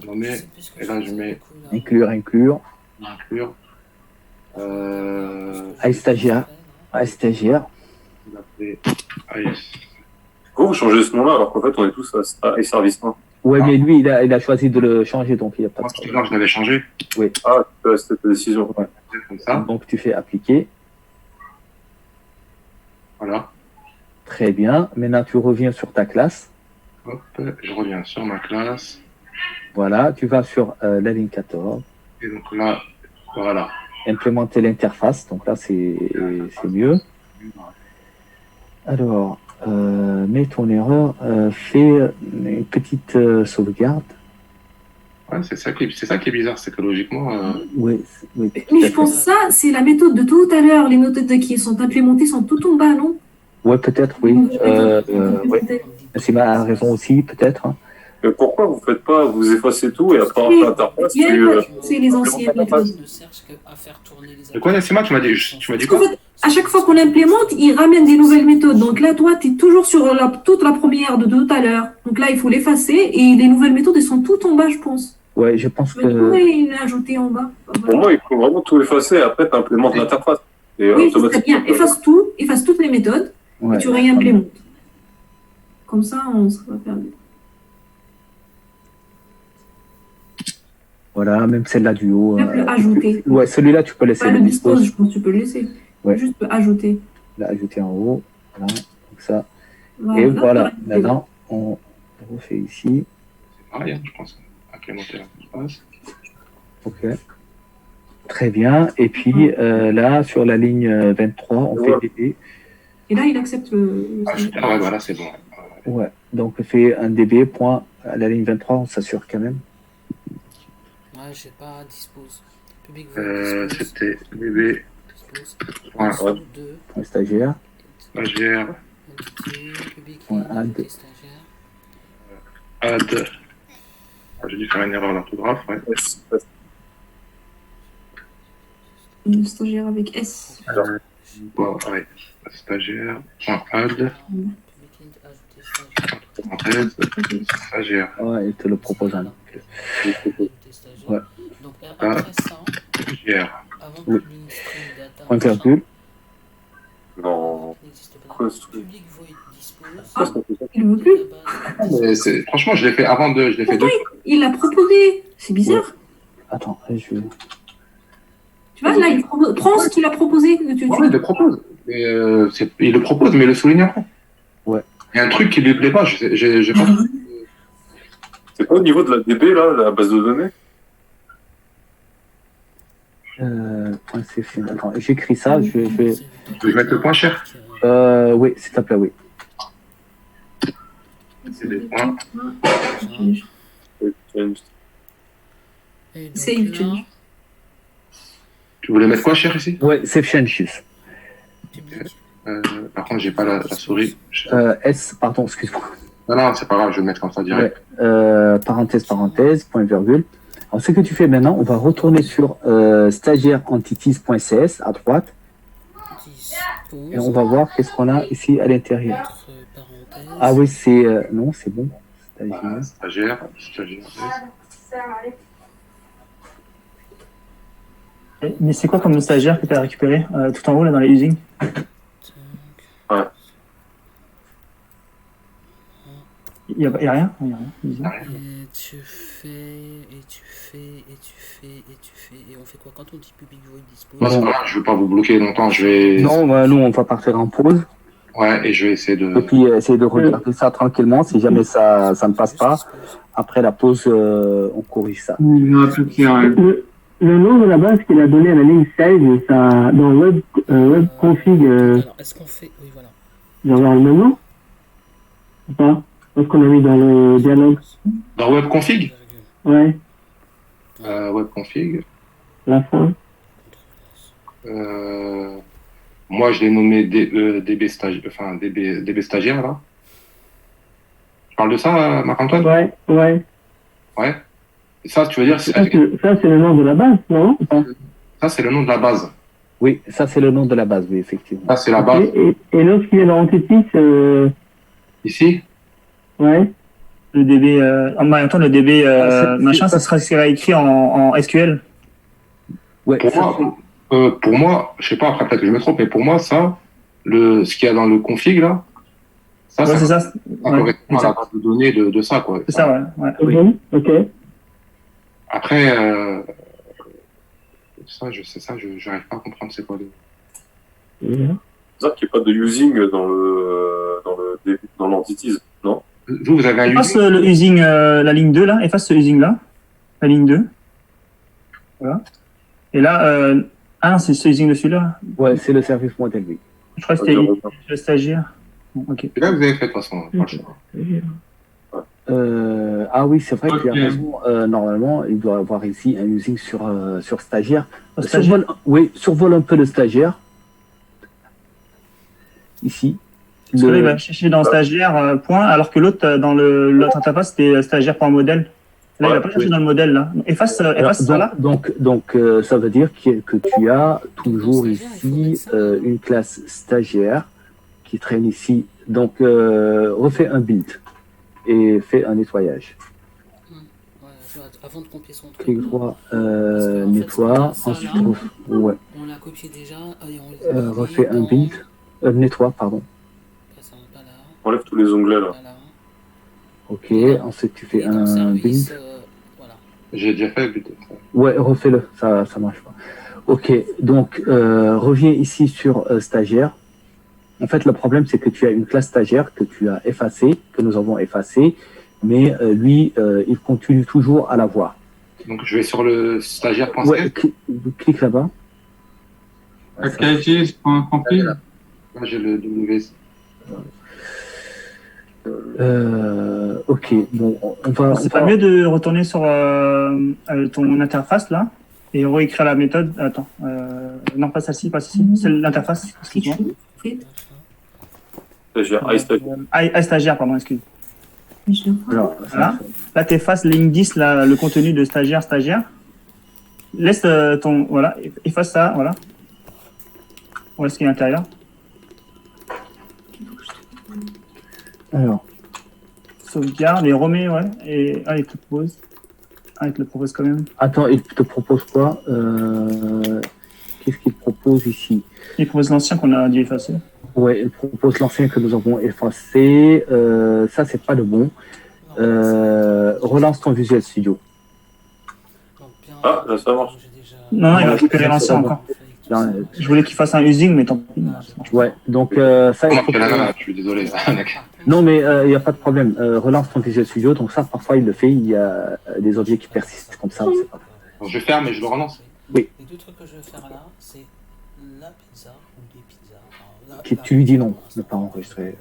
[SPEAKER 4] Renommer, et là, je mets
[SPEAKER 1] inclure. iStagiaire.
[SPEAKER 2] Pourquoi vous changez ce nom-là alors qu'en fait on est tous à iService 1?
[SPEAKER 1] Ouais, mais lui, il a choisi de le changer, donc il n'y a pas de problème.
[SPEAKER 4] Moi, je l'avais changé.
[SPEAKER 1] Oui.
[SPEAKER 2] Ah, c'était ta décision.
[SPEAKER 1] Ouais.
[SPEAKER 4] Comme ça.
[SPEAKER 1] Donc tu fais appliquer.
[SPEAKER 4] Voilà.
[SPEAKER 1] Très bien. Maintenant, tu reviens sur ta classe.
[SPEAKER 4] Hop, je reviens sur ma classe.
[SPEAKER 1] Voilà, tu vas sur la ligne 14.
[SPEAKER 4] Et donc là, voilà.
[SPEAKER 1] Implémenter l'interface. Donc là, c'est mieux. Alors, mets ton erreur. Fais une petite sauvegarde.
[SPEAKER 4] Ouais, c'est ça qui est bizarre, c'est que logiquement.
[SPEAKER 1] Oui.
[SPEAKER 8] Mais je pense que ça, c'est la méthode de tout à l'heure. Les méthodes qui sont implémentées sont tout en bas, non?
[SPEAKER 1] Ouais, peut-être, oui. Oui. Nassima a raison aussi, peut-être. Hein.
[SPEAKER 2] Mais pourquoi vous faites pas, vous effacez tout et après
[SPEAKER 8] Oui,
[SPEAKER 2] l'interface,
[SPEAKER 8] c'est les anciennes méthodes.
[SPEAKER 4] De quoi, Nassima, tu m'as dit quoi?
[SPEAKER 8] En fait, à chaque fois qu'on implémente, il ramène des nouvelles méthodes. Donc là, toi, tu es toujours sur toute la première de tout à l'heure. Donc là, il faut l'effacer et les nouvelles méthodes, elles sont toutes en bas, je pense.
[SPEAKER 1] Ouais, je pense que.
[SPEAKER 8] Oui, il l'a ajouté en bas.
[SPEAKER 2] Pour moi, il faut vraiment tout effacer et après tu implémentes l'interface. Et
[SPEAKER 8] Oui, c'est bien. Efface toutes les méthodes et tu réimplémentes. Comme ça, on ne sera pas perdu.
[SPEAKER 1] Voilà, même celle-là du haut.
[SPEAKER 8] Ajouter.
[SPEAKER 1] Ouais, celui-là, tu peux laisser.
[SPEAKER 8] Pas le dispose, je pense que tu peux le laisser.
[SPEAKER 1] Ouais.
[SPEAKER 8] Juste ajouter.
[SPEAKER 1] Là, ajouter en haut. Voilà, comme ça.
[SPEAKER 8] Voilà.
[SPEAKER 1] Et voilà, maintenant, on refait ici.
[SPEAKER 4] C'est pareil, hein, je pense. Implémenter l'interface.
[SPEAKER 1] Ok. Très bien. Et puis là, sur la ligne 23, on fait DB.
[SPEAKER 8] Et là, il accepte le.
[SPEAKER 4] Ah ouais, voilà, c'est bon.
[SPEAKER 1] Ouais. Donc, on fait un DB, point. À la ligne 23, on s'assure quand même.
[SPEAKER 3] Ouais, j'ai pas dispose. Public void dispose.
[SPEAKER 4] C'était DB.
[SPEAKER 3] Dispose.
[SPEAKER 4] Point
[SPEAKER 3] 2.
[SPEAKER 1] Point stagiaire.
[SPEAKER 4] Stagiaire.
[SPEAKER 3] Entité, public
[SPEAKER 1] Point add.
[SPEAKER 3] entité stagiaire.
[SPEAKER 4] Add. Ah, j'ai dû faire une erreur d'orthographe. Ouais.
[SPEAKER 8] Le stagiaire avec S.
[SPEAKER 4] Alors, bon, ouais. Stagiaire. Point add.
[SPEAKER 3] Public int ajouter stagiaire.
[SPEAKER 4] Parenthèse. Stagiaire.
[SPEAKER 1] Ouais, il te le propose en
[SPEAKER 3] Ajouter stagiaire.
[SPEAKER 1] Ouais.
[SPEAKER 3] Donc après ça,
[SPEAKER 4] Stagiaire.
[SPEAKER 3] avant
[SPEAKER 1] Oui.
[SPEAKER 3] que string data.
[SPEAKER 1] Point virgule.
[SPEAKER 2] Non.
[SPEAKER 3] N'existe pas.
[SPEAKER 2] Quoi, ce truc?
[SPEAKER 3] Public void dispose.
[SPEAKER 8] Ah, il ne veut plus.
[SPEAKER 4] Franchement, je l'ai fait avant je l'ai fait deux.
[SPEAKER 8] Il l'a proposé. C'est bizarre.
[SPEAKER 1] Attends, je vais.
[SPEAKER 8] Tu vois, là, il prend ce qu'il a proposé.
[SPEAKER 4] Ouais, il le propose. Mais, il le propose, mais il le souligne après.
[SPEAKER 1] Ouais.
[SPEAKER 4] Il y a un truc qui lui plaît pas. J'ai pas.
[SPEAKER 2] C'est pas au niveau de la DB, là, la base de données?
[SPEAKER 1] Point CF. Attends, j'écris ça. Je vais.
[SPEAKER 4] Tu veux mettre le point cher?
[SPEAKER 1] Oui, s'il te plaît, oui.
[SPEAKER 4] C'est des points.
[SPEAKER 3] Et donc
[SPEAKER 8] Save
[SPEAKER 3] là,
[SPEAKER 8] change.
[SPEAKER 4] Tu voulais mettre quoi cher ici?
[SPEAKER 1] Ouais, save changes.
[SPEAKER 3] public.
[SPEAKER 4] Par contre, j'ai pas la souris.
[SPEAKER 1] S, pardon, excuse-moi.
[SPEAKER 4] Non, c'est pas grave, je vais le mettre comme ça direct.
[SPEAKER 1] Ouais. Parenthèse, point virgule. Alors, ce que tu fais maintenant, on va retourner sur stagiaire-entities.cs à droite
[SPEAKER 3] Dispose.
[SPEAKER 1] et on va voir qu'est-ce qu'on a ici à l'intérieur.
[SPEAKER 3] Entre parenthèses.
[SPEAKER 1] Ah oui, c'est. Non, c'est bon. Stagiaire.
[SPEAKER 4] Stagiaire.
[SPEAKER 7] Mais c'est quoi comme stagiaire que tu as récupéré tout en haut là dans les usines?
[SPEAKER 2] Ouais.
[SPEAKER 7] Il n'y a rien? Il y a rien.
[SPEAKER 3] Et tu fais, et on fait quoi quand on dit public void dispose?
[SPEAKER 4] Moi, c'est pas grave, je veux pas vous bloquer longtemps. Je vais.
[SPEAKER 1] Non, nous, on va partir en pause.
[SPEAKER 4] Ouais, et je vais essayer de.
[SPEAKER 1] Et puis, essayer de regarder ça tranquillement. Si jamais ça ne passe pas, après la pause, on corrige ça.
[SPEAKER 9] Le nom de la base qu'il a donné à la ligne 16, ça, dans web config,
[SPEAKER 3] Alors, est-ce qu'on fait... Oui, voilà.
[SPEAKER 9] il va y avoir le même nom? Ou pas? Est-ce qu'on a mis dans le dialogue?
[SPEAKER 4] Dans web config?
[SPEAKER 9] Ouais,
[SPEAKER 4] Web config.
[SPEAKER 9] la fin.
[SPEAKER 4] Moi, je l'ai nommé DB stagiaire, là. Tu parles de ça, Marc-Antoine?
[SPEAKER 9] Ouais.
[SPEAKER 4] Ouais. Et ça, tu veux dire,
[SPEAKER 9] Ça, c'est le nom de la base, non?
[SPEAKER 4] ça, c'est le nom de la base.
[SPEAKER 1] Oui, ça, c'est le nom de la base, oui, effectivement.
[SPEAKER 4] Ça, c'est la base.
[SPEAKER 9] Et l'autre qui est dans Entities,
[SPEAKER 4] Ici?
[SPEAKER 9] ouais.
[SPEAKER 7] Le DB, en même temps, le DB machin, ça sera écrit en SQL.
[SPEAKER 1] Ouais,
[SPEAKER 4] Pour moi, je sais pas, après peut-être que je me trompe, mais pour moi, ça, ce qu'il y a dans le config, là, ça,
[SPEAKER 7] Ouais, c'est ça.
[SPEAKER 4] ça correspond à la base de données de ça, quoi.
[SPEAKER 7] C'est ça, ouais.
[SPEAKER 1] Oui.
[SPEAKER 9] Ok.
[SPEAKER 4] Après, ça, je n'arrive pas à comprendre c'est quoi.
[SPEAKER 2] C'est ça qu'il n'y a pas de using dans l'entities, non?
[SPEAKER 4] Vous avez un
[SPEAKER 7] Efface
[SPEAKER 4] using?
[SPEAKER 7] le using, la ligne 2, là. Efface ce using-là. La ligne 2. Voilà. Et là, non, c'est ce using dessus là.
[SPEAKER 1] Ouais, c'est le service modèle, oui.
[SPEAKER 7] Je crois que c'était le stagiaire. Bon, ok.
[SPEAKER 4] C'est là que vous avez fait de toute façon, franchement.
[SPEAKER 1] Ah oui, c'est vrai qu'il y a raison. Normalement, il doit y avoir ici un using sur stagiaire. Survole un peu le stagiaire. Ici.
[SPEAKER 7] Parce que là, il va chercher dans stagiaire point, alors que l'autre, dans l'autre interface, c'était stagiaire.modèle. Là, il va pas chercher dans le modèle, là. Efface ça là.
[SPEAKER 1] Donc, ça veut dire que tu as toujours ici une classe stagiaire qui traîne ici. Donc, refais un build et fais un nettoyage.
[SPEAKER 3] Avant de copier son truc.
[SPEAKER 1] Clic droit, nettoie, ensuite ouais.
[SPEAKER 3] On l'a copié déjà.
[SPEAKER 1] Refais un build, nettoie, pardon.
[SPEAKER 2] Enlève tous les onglets là.
[SPEAKER 1] Ok, ensuite tu fais un build.
[SPEAKER 3] Voilà.
[SPEAKER 4] J'ai déjà fait le build.
[SPEAKER 1] Ouais, refais-le, ça marche pas. Ok, donc reviens ici sur stagiaire. En fait, le problème, c'est que tu as une classe stagiaire que tu as effacée, que nous avons effacée, mais lui, il continue toujours à l'avoir.
[SPEAKER 4] Donc je vais sur le stagiaire.save.
[SPEAKER 1] Ouais, clique là-bas.
[SPEAKER 5] Packaging.compil.
[SPEAKER 4] Là, j'ai le WC.
[SPEAKER 1] Ok, bon, on va.
[SPEAKER 7] C'est pas mieux de retourner sur ton interface là et réécrire la méthode. Attends, non, pas celle-ci, pas celle-ci. C'est l'interface, excuse-moi.
[SPEAKER 2] Stagiaire,
[SPEAKER 7] Stagiaire, pardon, excuse.
[SPEAKER 1] Alors,
[SPEAKER 7] Voilà. Là, tu effaces ligne 10, là, le contenu de stagiaire. Laisse ton. Voilà, efface ça, voilà. Où est-ce qu'il est à l'intérieur?
[SPEAKER 1] alors,
[SPEAKER 7] Sauvegarde et remets, ouais. Et il te propose. Il te le propose quand même.
[SPEAKER 1] attends, il te propose quoi? Qu'est-ce qu'il propose ici?
[SPEAKER 7] Il propose l'ancien qu'on a dû effacer.
[SPEAKER 1] Ouais, il propose l'ancien que nous avons effacé. Ça, c'est pas le bon. Relance ton Visual Studio.
[SPEAKER 2] Ah, là, ça marche.
[SPEAKER 7] Non, il va récupérer l'ancien encore. Je voulais qu'il fasse un using, mais tant pis.
[SPEAKER 1] Ouais, donc ça, il faut
[SPEAKER 4] Je suis désolé.
[SPEAKER 1] non, mais il n'y a pas de problème. Relance ton Visual Studio. Donc ça, parfois, il le fait. Il y a des objets qui persistent comme ça. On sait pas.
[SPEAKER 4] Bon, je ferme et je le relance.
[SPEAKER 1] Oui.
[SPEAKER 3] Les deux trucs que je vais faire là, c'est la pizza ou des pizzas. Alors,
[SPEAKER 1] Tu lui dis non, ne pas enregistrer.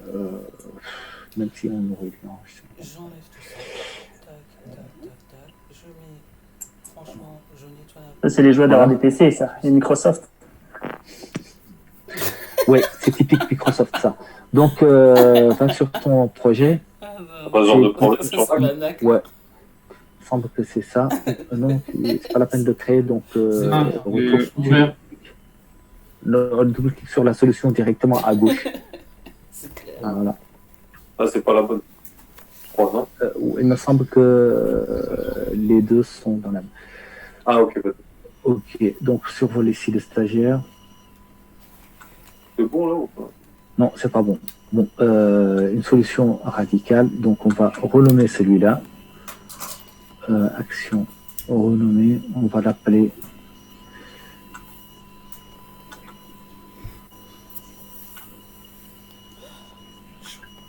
[SPEAKER 1] Même si on aurait dû enregistrer.
[SPEAKER 3] J'enlève tout ça. Tac, tac, tac, tac. Je mets. Franchement, je nettoie
[SPEAKER 7] Ça, c'est les joies d'avoir des PC, ça. Et Microsoft.
[SPEAKER 1] Ouais, c'est typique Microsoft, ça. Donc, va sur ton projet.
[SPEAKER 2] Pas ce genre de problème sur ça.
[SPEAKER 1] Ouais. Il semble que c'est ça. Non, c'est pas la peine de créer. Donc, double-clic sur la solution directement à gauche.
[SPEAKER 3] C'est clair.
[SPEAKER 1] Voilà.
[SPEAKER 2] Ah, c'est pas la bonne. Je crois, non?
[SPEAKER 1] Il me semble que les deux sont dans la même.
[SPEAKER 2] Ah, ok, peut-être.
[SPEAKER 1] Ok, donc survoler ici le stagiaire.
[SPEAKER 2] C'est bon là ou pas?
[SPEAKER 1] Non, c'est pas bon. Bon, une solution radicale. Donc, on va renommer celui-là. Action renommer. On va l'appeler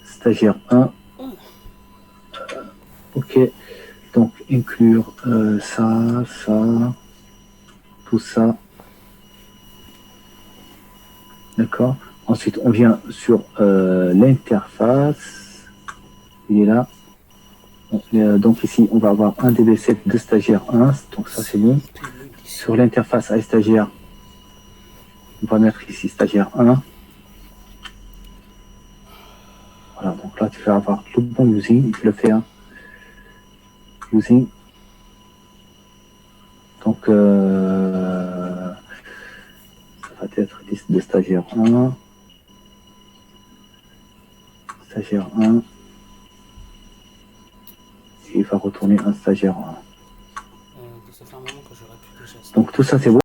[SPEAKER 1] stagiaire 1. Ok. Donc, inclure ça, tout ça. D'accord. Ensuite, on vient sur l'interface. Il est là. Donc ici, on va avoir un DB7 de stagiaire 1. Donc ça, c'est bon. Sur l'interface à stagiaire, on va mettre ici stagiaire 1. Voilà. Donc là, tu vas avoir le bon using. Je le fais. Hein. Using. Donc, ça va être liste de stagiaire 1. Stagiaire 1. Et il va retourner un stagiaire 1.
[SPEAKER 3] Ça fait un moment que j'aurais pu déjà.
[SPEAKER 1] Donc tout ça c'est bon.